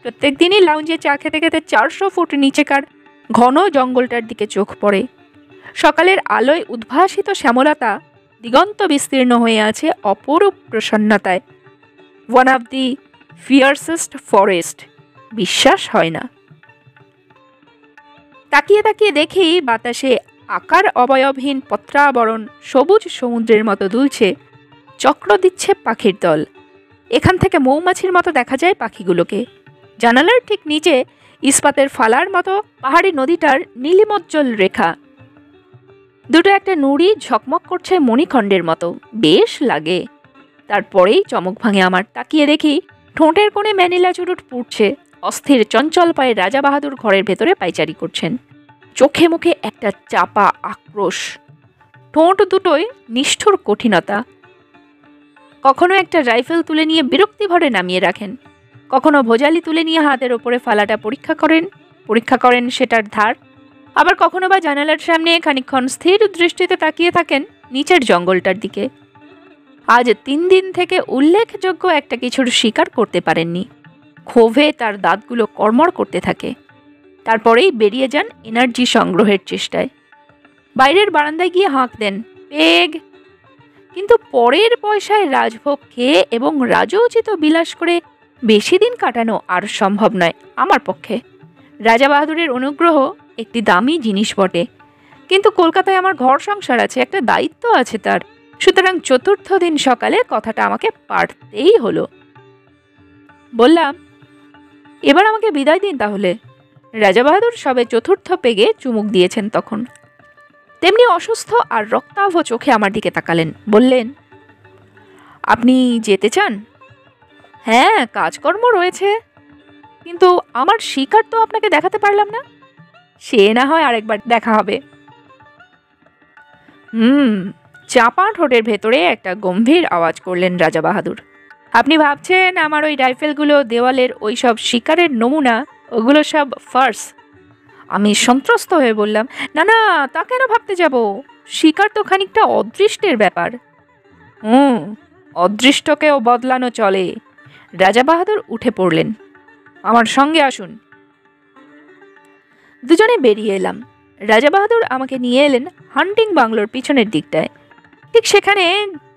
প্রত্যেক দিনই লাউঞ্জে চা খেতে খেতে 400 ফুট নিচেকার ঘন জঙ্গলটার দিকে চোখ পড়ে। সকালের আলোয় উদ্ভাসিত শ্যামলতা দিগন্ত বিস্তীর্ণ হয়ে আছে অপরূপ প্রসন্নতায়। One of the fiercest forest. বিশ্বাস হয় না। তাকিয়ে তাকিয়ে দেখি বাতাসে আকার অবয়বহীন পত্রাবরণ সবুজ সমুদ্রের মতো দুলছে, চক্র দিচ্ছে পাখির দল। এখান থেকে মৌমাছির মতো দেখা যায় পাখিগুলোকে। জানালার ঠিক নিচে ইস্পাতের ফালার মতো পাহাড়ি নদীটার নীলিমজ্জ্বল রেখা। দুটো একটা নুড়ি ঝকমক করছে মণিখণ্ডের মতো, বেশ লাগে। তারপরেই চমক ভাঙে আমার। তাকিয়ে দেখি ঠোঁটের কোণে ম্যানিলা চুরুট পুড়ছে। অস্থির চঞ্চল পায়ে রাজা বাহাদুর ঘরের ভেতরে পাইচারি করছেন। চোখে মুখে একটা চাপা আক্রোশ, ঠোঁট দুটোই নিষ্ঠুর কঠিনতা। কখনো একটা রাইফেল তুলে নিয়ে বিরক্তি ভরে নামিয়ে রাখেন, কখনো ভোজালি তুলে নিয়ে হাতের ওপরে ফালাটা পরীক্ষা করেন সেটার ধার। আবার কখনো বা জানালার সামনে খানিকক্ষণ স্থির দৃষ্টিতে তাকিয়ে থাকেন নিচের জঙ্গলটার দিকে। আজ 3 দিন থেকে উল্লেখযোগ্য একটা কিছুর শিকার করতে পারেননি। ক্ষোভে তার দাঁতগুলো কড়মড় করতে থাকে। তারপরেই বেরিয়ে যান এনার্জি সংগ্রহের চেষ্টায়। বাইরের বারান্দায় গিয়ে হাঁক দেন, পেগ। কিন্তু পরের পয়সায় রাজভোগ খেয়ে এবং রাজোচিত বিলাস করে বেশি দিন কাটানো আর সম্ভব নয় আমার পক্ষে। রাজা বাহাদুরের অনুগ্রহ একটি দামি জিনিস বটে, কিন্তু কলকাতায় আমার ঘর সংসার আছে, একটা দায়িত্ব আছে তার। সুতরাং 4র্থ দিন সকালে কথাটা আমাকে পারতেই হলো। বললাম, এবার আমাকে বিদায় দিন তাহলে। রাজা বাহাদুর সবে 4র্থ পেগে চুমুক দিয়েছেন তখন। তেমনি অসুস্থ আর রক্তাভ চোখে আমার দিকে তাকালেন। বললেন, আপনি যেতে চান? হ্যাঁ, কাজকর্ম রয়েছে, কিন্তু আমার শিকার তো আপনাকে দেখাতে পারলাম না। সে না হয় আরেকবার দেখা হবে। চাপা ঠোঁটের ভেতরে একটা গম্ভীর আওয়াজ করলেন রাজা বাহাদুর। আপনি ভাবছেন আমার ওই রাইফেলগুলো দেওয়ালের ওই সব শিকারের নমুনা, ওগুলো সব ফার্স। আমি সন্ত্রস্ত হয়ে বললাম, না না, তা কেন ভাবতে যাব? শিকার তো খানিকটা অদৃষ্টের ব্যাপার। অদৃষ্টকেও বদলানো চলে। রাজা বাহাদুর উঠে পড়লেন। আমার সঙ্গে আসুন। দুজনে বেরিয়ে এলাম। রাজা বাহাদুর আমাকে নিয়ে এলেন হান্টিং বাংলোর পিছনের দিকটায়। ঠিক সেখানে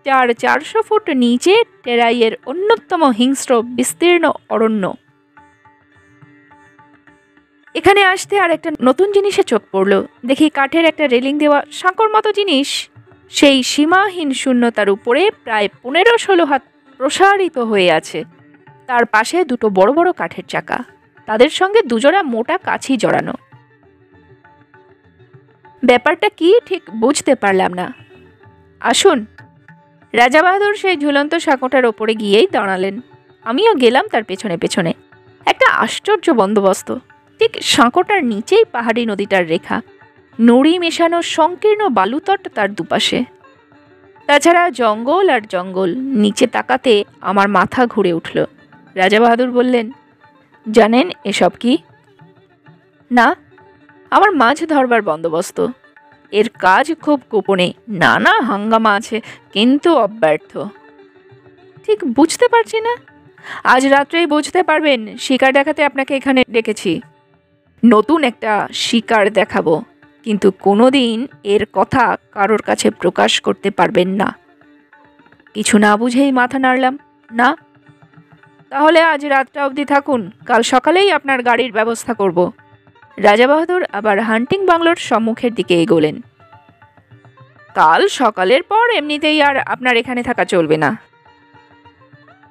400 ফুট নিচে টেরাইয়ের অন্যতম হিংস্র বিস্তীর্ণ অরণ্য। এখানে আসতে আর একটা নতুন জিনিসে চোখ পড়ল। দেখি কাঠের একটা রেলিং দেওয়া সাঁকোর মতো জিনিস। সেই সীমাহীন শূন্যতার উপরে প্রায় 15-16 হাত প্রসারিত হয়ে আছে। তার পাশে দুটো বড় বড় কাঠের চাকা, তাদের সঙ্গে দুজোড়া মোটা কাছি জড়ানো। ব্যাপারটা কি ঠিক বুঝতে পারলাম না। আসুন। রাজা বাহাদুর সেই ঝুলন্ত সাঁকোটার ওপরে গিয়েই দাঁড়ালেন। আমিও গেলাম তার পেছনে পেছনে। একটা আশ্চর্য বন্দোবস্ত। ঠিক সাঁকোটার নিচেই পাহাড়ি নদীটার রেখা, নুড়ি মেশানো সংকীর্ণ বালুতট তার দুপাশে। তাছাড়া জঙ্গল আর জঙ্গল। নিচে তাকাতে আমার মাথা ঘুরে উঠল। রাজা বাহাদুর বললেন, জানেন এসব কি? না। আমার মাছ ধরবার বন্দোবস্ত। এর কাজ খুব গোপনে, নানা হাঙ্গামা আছে, কিন্তু অব্যর্থ। ঠিক বুঝতে পারছি না। আজ রাত্রেই বুঝতে পারবেন। শিকার দেখাতে আপনাকে এখানে ডেকেছি। নতুন একটা শিকার দেখাবো, কিন্তু কোনোদিন এর কথা কারোর কাছে প্রকাশ করতে পারবেন না। কিছু না বুঝেই মাথা নাড়লাম। না। তাহলে আজ রাতটা অবধি থাকুন, কাল সকালেই আপনার গাড়ির ব্যবস্থা করব। রাজা বাহাদুর আবার হান্টিং বাংলোর সম্মুখের দিকে এগোলেন। কাল সকালের পর এমনিতেই আর আপনার এখানে থাকা চলবে না।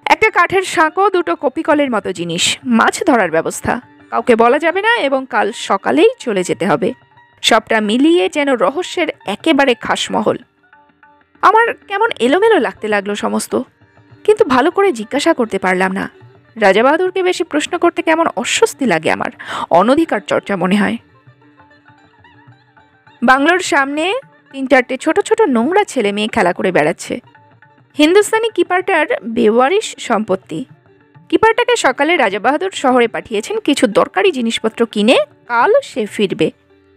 একটা কাঠের সাঁকো, দুটো কপিকলের মতো জিনিস, মাছ ধরার ব্যবস্থা, কাউকে বলা যাবে না, এবং কাল সকালেই চলে যেতে হবে। সবটা মিলিয়ে যেন রহস্যের একেবারে খাসমহল। আমার কেমন এলোমেলো লাগতে লাগলো সমস্ত, কিন্তু ভালো করে জিজ্ঞাসা করতে পারলাম না। রাজা বাহাদুরকে বেশি প্রশ্ন করতে কেমন অস্বস্তি লাগে আমার, অনধিকার চর্চা মনে হয়। বাংলোর সামনে 3-4টে ছোট ছোট নোংরা ছেলে মেয়ে খেলা করে বেড়াচ্ছে। হিন্দুস্তানি কিপারটার বেওয়ারিশ সম্পত্তি। কিপারটাকে সকালে রাজা বাহাদুর শহরে পাঠিয়েছেন কিছু দরকারি জিনিসপত্র কিনে, কাল সে ফিরবে।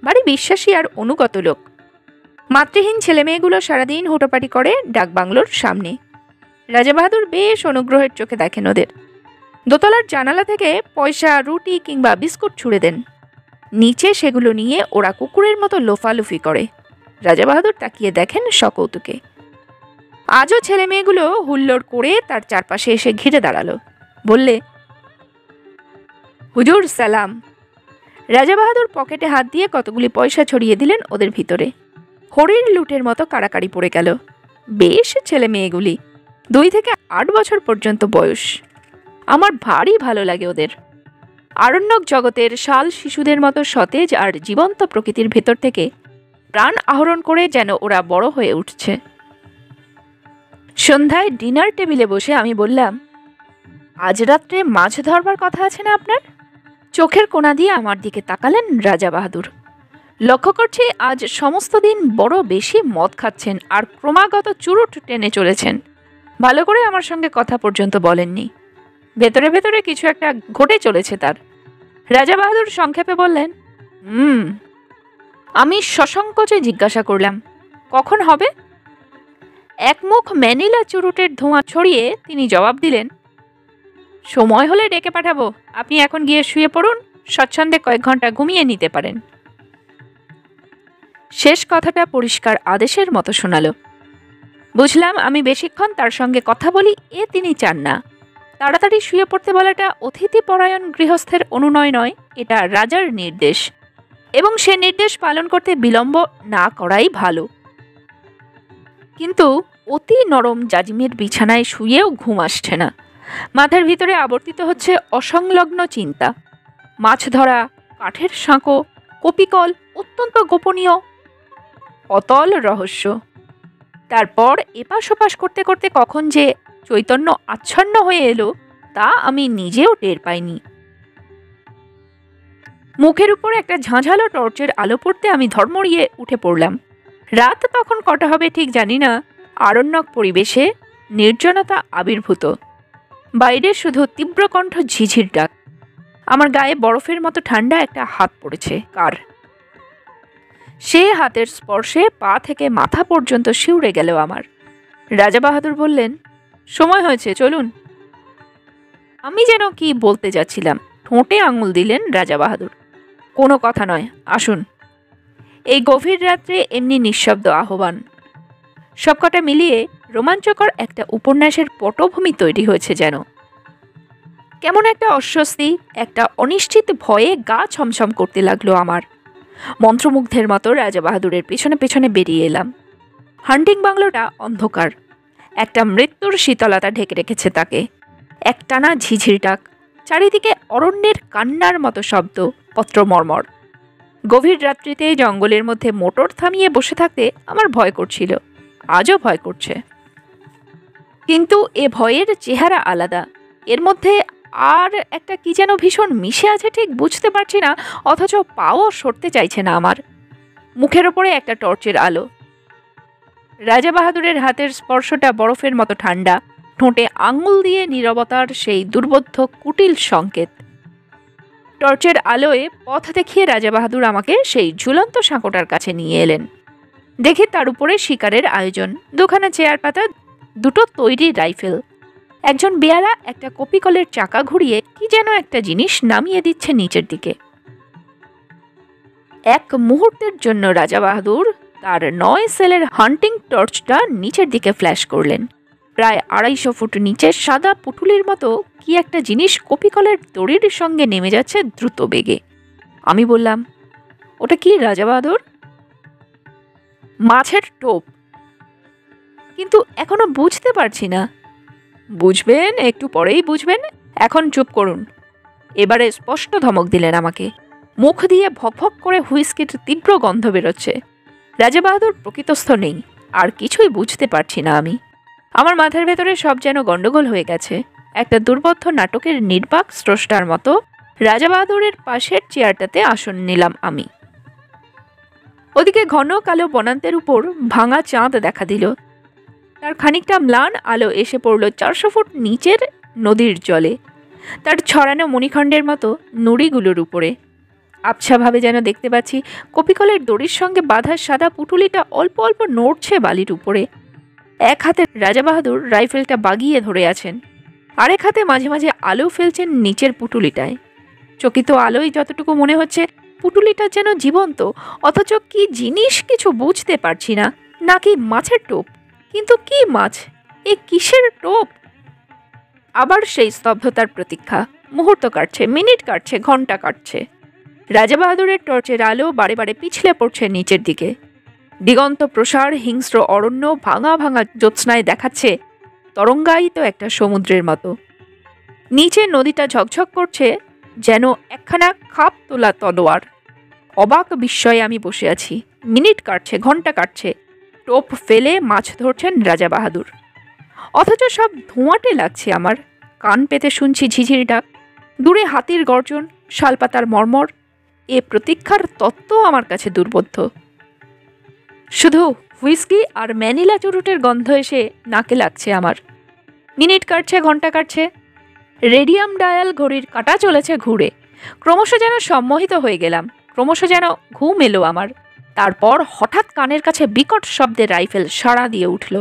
বাড়ি বিশ্বাসী আর অনুগত লোক। মাতৃহীন ছেলেমেয়েগুলো সারাদিন হুটোপাটি করে ডাক বাংলোর সামনে। রাজা বাহাদুর বেশ অনুগ্রহের চোখে দেখেন ওদের। দোতলার জানালা থেকে পয়সা, রুটি কিংবা বিস্কুট ছুঁড়ে দেন। নিচে সেগুলো নিয়ে ওরা কুকুরের মতো লোফালুফি করে। রাজা বাহাদুর তাকিয়ে দেখেন সকৌতুকে। আজও ছেলে মেয়েগুলো হুল্লোড় করে তার চারপাশে এসে ঘিরে দাঁড়ালো। বললে, হুজুর সালাম। রাজা বাহাদুর পকেটে হাত দিয়ে কতগুলি পয়সা ছড়িয়ে দিলেন ওদের ভিতরে। হরির লুটের মতো কাড়াকাড়ি পড়ে গেল। বেশ ছেলে মেয়েগুলি, 2 থেকে 8 বছর পর্যন্ত বয়স। আমার ভারী ভালো লাগে ওদের। আরণ্যক জগতের শাল শিশুদের মতো সতেজ আর জীবন্ত প্রকৃতির ভেতর থেকে প্রাণ আহরণ করে যেন ওরা বড় হয়ে উঠছে। সন্ধ্যায় ডিনার টেবিলে বসে আমি বললাম, আজ রাত্রে মাছ ধরবার কথা আছে না আপনার? চোখের কোণা দিয়ে আমার দিকে তাকালেন রাজা বাহাদুর। লক্ষ্য করছি আজ সমস্ত দিন বড় বেশি মদ খাচ্ছেন আর ক্রমাগত চুরুট টেনে চলেছেন। ভালো করে আমার সঙ্গে কথা পর্যন্ত বলেননি। ভেতরে ভেতরে কিছু একটা ঘটে চলেছে তার। রাজা বাহাদুর সংক্ষেপে বললেন, আমি সসংকোচে জিজ্ঞাসা করলাম, কখন হবে? একমুখ ম্যানিলা চুরুটের ধোঁয়া ছড়িয়ে তিনি জবাব দিলেন, সময় হলে ডেকে পাঠাবো, আপনি এখন গিয়ে শুয়ে পড়ুন, স্বচ্ছন্দে কয়েক ঘন্টা ঘুমিয়ে নিতে পারেন। শেষ কথাটা পরিষ্কার আদেশের মতো শোনালো। বুঝলাম আমি বেশিক্ষণ তার সঙ্গে কথা বলি এ তিনি চান না। তাড়াতাড়ি শুয়ে পড়তে বলাটা অতিথিপরায়ণ গৃহস্থের অনুনয় নয়, এটা রাজার নির্দেশ, এবং সে নির্দেশ পালন করতে বিলম্ব না করাই ভালো। কিন্তু অতি নরম জাজিমের বিছানায় শুয়েও ঘুম আসছে না। মাথার ভিতরে আবর্তিত হচ্ছে অসংলগ্ন চিন্তা। মাছ ধরা, কাঠের সাঁকো, কপিকল অত্যন্ত গোপনীয়, অতল রহস্য। তারপর এপাশ ওপাশ করতে করতে কখন যে চৈতন্য আচ্ছন্ন হয়ে এলো তা আমি নিজেও টের পাইনি। মুখের উপর একটা ঝাঁঝালো টর্চের আলো পড়তে আমি ধর্মড়িয়ে উঠে পড়লাম। রাত তখন কটা হবে ঠিক জানি না। আরণ্যক পরিবেশে নির্জনতা আবির্ভূত। বাইরে শুধু তীব্রকণ্ঠ ঝিঝির ডাক। আমার গায়ে বরফের মতো ঠান্ডা একটা হাত পড়েছে কার। সে হাতের স্পর্শে পা থেকে মাথা পর্যন্ত শিউরে গেল আমার। রাজা বাহাদুর বললেন, সময় হয়েছে, চলুন। আমি যেন কি বলতে যাচ্ছিলাম, ঠোঁটে আঙুল দিলেন রাজা বাহাদুর। কোনো কথা নয়, আসুন। এই গভীর রাত্রে এমনি নিঃশব্দ আহ্বান। সবকটা মিলিয়ে রোমাঞ্চকর একটা উপন্যাসের পটভূমি তৈরি হয়েছে যেন। কেমন একটা অস্বস্তি, একটা অনিশ্চিত ভয়ে গা ছমছম করতে লাগলো আমার। মন্ত্রমুগ্ধের মতো রাজা বাহাদুরের পেছনে পেছনে বেরিয়ে এলাম। হান্টিং বাংলোটা অন্ধকার। একটা মৃত্যুর শীতলতা ঢেকে রেখেছে তাকে। একটানা ঝিঝির ডাক, চারিদিকে অরণ্যের কান্নার মতো শব্দ, পত্রমর্মর। গভীর রাত্রিতে জঙ্গলের মধ্যে মোটর থামিয়ে বসে থাকতে আমার ভয় করছিল, আজও ভয় করছে। কিন্তু এ ভয়ের চেহারা আলাদা। এর মধ্যে আর একটা কি যেন ভীষণ মিশে আছে, ঠিক বুঝতে পারছি না, অথচ পাও সরতে চাইছে না আমার। মুখের ওপরে একটা টর্চের আলো। রাজা বাহাদুরের হাতের স্পর্শটা বরফের মতো ঠান্ডা, ঠোঁটে আঙুল দিয়ে নীরবতার সেই দুর্বোধ্য কুটিল সংকেত। টর্চের আলোয় পথ দেখিয়ে রাজা বাহাদুর আমাকে সেই ঝুলন্ত সাঁকোটার কাছে নিয়ে এলেন। দেখি তার উপরে শিকারের আয়োজন। 2খানা চেয়ার পাতা, 2টো তৈরি রাইফেল। একজন বেয়ারা একটা কপিকলের চাকা ঘুরিয়ে কি যেন একটা জিনিস নামিয়ে দিচ্ছে নিচের দিকে। এক মুহূর্তের জন্য রাজা বাহাদুর তার 9 সেলের হান্টিং টর্চটা নিচের দিকে ফ্ল্যাশ করলেন। প্রায় 250 ফুট নিচে সাদা পুটুলির মতো কি একটা জিনিস কপিকলের দড়ির সঙ্গে নেমে যাচ্ছে দ্রুত বেগে। আমি বললাম, ওটা কি রাজা বাহাদুর? মাছের টোপ, কিন্তু এখনো বুঝতে পারছি না। বুঝবেন, একটু পরেই বুঝবেন, এখন চুপ করুন। এবারে স্পষ্ট ধমক দিলেন আমাকে। মুখ দিয়ে ভকভক করে হুইস্কির তীব্র গন্ধ বেরোচ্ছে। রাজা বাহাদুর প্রকৃতস্থ নেই, আর কিছুই বুঝতে পারছি না আমি। আমার মাথার ভেতরে সব যেন গন্ডগোল হয়ে গেছে। একটা দুর্বোধ্য নাটকের নির্বাক স্রষ্টার মতো রাজা বাহাদুরের পাশের চেয়ারটাতে আসন নিলাম আমি। ওদিকে ঘন কালো বনান্তের উপর ভাঙা চাঁদ দেখা দিল। তার খানিকটা ম্লান আলো এসে পড়ল 400 ফুট নিচের নদীর জলে, তার ছড়ানো মণিখণ্ডের মতো নুড়িগুলোর উপরে। আবছাভাবে যেন দেখতে পাচ্ছি কপিকলের দড়ির সঙ্গে বাঁধা সাদা পুটুলিটা অল্প অল্প নড়ছে বালির উপরে। এক হাতে রাজা বাহাদুর রাইফেলটা বাগিয়ে ধরে আছেন, আরেক হাতে মাঝে মাঝে আলো ফেলছেন নিচের পুটুলিটায়। চকিত আলোয় যতটুকু মনে হচ্ছে পুটুলিটা যেন জীবন্ত, অথচ কি জিনিস কিছু বুঝতে পারছি না। নাকি মাছের টোপ, কিন্তু কি মাছ, এ কিসের টোপ? আবার সেই স্তব্ধতার প্রতীক্ষা। মুহূর্ত কাটছে, মিনিট কাটছে, ঘন্টা কাটছে। রাজা বাহাদুরের টর্চের আলো বারে বারে পিছলে পড়ছে নিচের দিকে। দিগন্ত প্রসার হিংস্র অরণ্য ভাঙা ভাঙা জ্যোৎস্নায় দেখাচ্ছে তরঙ্গায়িত একটা সমুদ্রের মতো। নিচে নদীটা ঝকঝক করছে যেন একখানা খাপ তোলা তলোয়ার। অবাক বিস্ময়ে আমি বসে আছি। মিনিট কাটছে, ঘন্টা কাটছে, টোপ ফেলে মাছ ধরছেন রাজা বাহাদুর। অথচ সব ধোঁয়াটে লাগছে আমার। কান পেতে শুনছি ঝিঝির ডাক, দূরে হাতির গর্জন, শালপাতার মর্মর। এ প্রতীক্ষার তত্ত্ব আমার কাছে দুর্বোধ্য। শুধু হুইস্কি আর ম্যানিলা চুরুটের গন্ধ এসে নাকে লাগছে আমার। মিনিট কাটছে, ঘন্টা কাটছে, রেডিয়াম ডায়াল ঘড়ির কাঁটা চলেছে ঘুরে। ক্রমশ যেন সম্মোহিত হয়ে গেলাম, ক্রমশ যেন ঘুম এলো আমার। তারপর হঠাৎ কানের কাছে বিকট শব্দে রাইফেল সাড়া দিয়ে উঠল।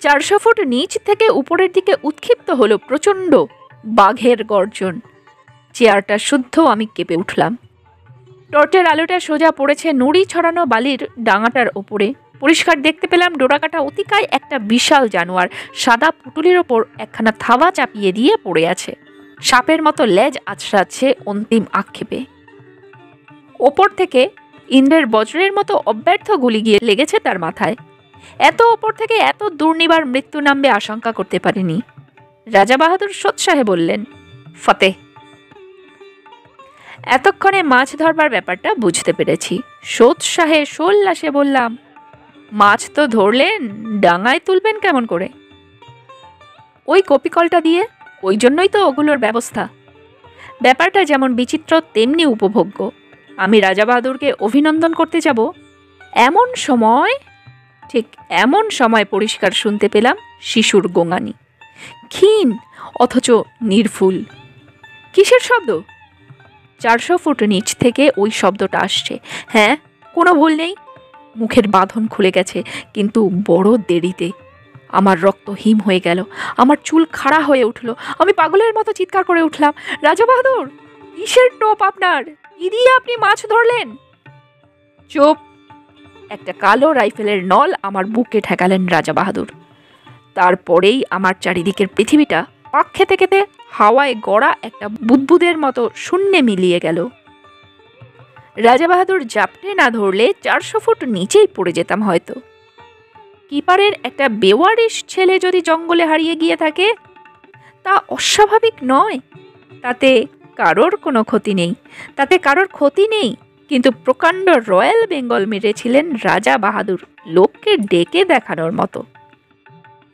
400 ফুট নিচ থেকে উপরের দিকে উৎক্ষিপ্ত হলো প্রচণ্ড বাঘের গর্জন। চেয়ারটা শুদ্ধ আমি কেঁপে উঠলাম। টর্চের আলোটা সোজা পড়েছে নুড়ি ছড়ানো বালির ডাঙাটার ওপরে। পরিষ্কার দেখতে পেলাম ডোরাকাটা অতিকায় একটা বিশাল জানোয়ার সাদা পুটুলির ওপর একখানা থাবা চাপিয়ে দিয়ে পড়ে আছে। সাপের মতো লেজ আছড়াচ্ছে অন্তিম আক্ষেপে। ওপর থেকে ইন্দ্রের বজ্রের মতো অব্যর্থ গুলি গিয়ে লেগেছে তার মাথায়। এত ওপর থেকে এত দুর্নিবার মৃত্যু নামবে আশঙ্কা করতে পারিনি। রাজা বাহাদুর সোৎসাহে বললেন, ফতে। এতক্ষণে মাছ ধরবার ব্যাপারটা বুঝতে পেরেছি। সোৎসাহে সোল্লাসে বললাম, মাছ তো ধরলেন, ডাঙায় তুলবেন কেমন করে? ওই কপিকলটা দিয়ে, ওই জন্যই তো ওগুলোর ব্যবস্থা। ব্যাপারটা যেমন বিচিত্র তেমনি উপভোগ্য। আমি রাজা বাহাদুরকে অভিনন্দন করতে যাব, এমন সময়, ঠিক এমন সময় পরিষ্কার শুনতে পেলাম শিশুর গোঙানি, ক্ষীণ অথচ নির্ভুল। কিসের শব্দ? 400 ফুট নিচ থেকে ওই শব্দটা আসছে। হ্যাঁ, কোনো ভুল নেই। মুখের বাঁধন খুলে গেছে, কিন্তু বড় দেরিতে। আমার রক্ত হিম হয়ে গেল, আমার চুল খাড়া হয়ে উঠল। আমি পাগলের মতো চিৎকার করে উঠলাম, রাজা বাহাদুর, কিসের টোপ আপনার? কি দিয়ে আপনি মাছ ধরলেন? চুপ! একটা কালো রাইফেলের নল আমার বুকে ঠেকালেন রাজা বাহাদুর। তারপরেই আমার চারিদিকের পৃথিবীটা পাক খেতে খেতে হাওয়ায় গড়া একটা বুদবুদের মতো শূন্যে মিলিয়ে গেল। রাজা বাহাদুর জাপটে না ধরলে 400 ফুট নিচেই পড়ে যেতাম হয়তো। কিপারের একটা বেওয়ারিশ ছেলে যদি জঙ্গলে হারিয়ে গিয়ে থাকে, তা অস্বাভাবিক নয়। তাতে কারোর কোনো ক্ষতি নেই, তাতে কারোর ক্ষতি নেই। কিন্তু প্রকাণ্ড রয়্যাল বেঙ্গল মেরেছিলেন রাজা বাহাদুর, লোককে ডেকে দেখানোর মতো।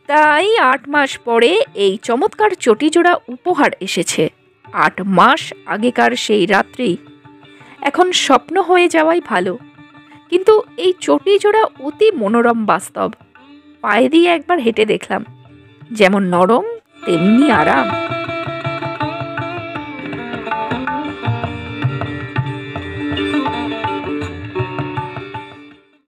তাই 8 মাস পরে এই চমৎকার চটিজোড়া উপহার এসেছে। 8 মাস আগেকার সেই রাত্রি এখন স্বপ্ন হয়ে যাওয়াই ভালো। কিন্তু এই চটিজোড়া অতি মনোরম বাস্তব। পায়ে দিয়ে একবার হেঁটে দেখলাম, যেমন নরম তেমনি আরাম।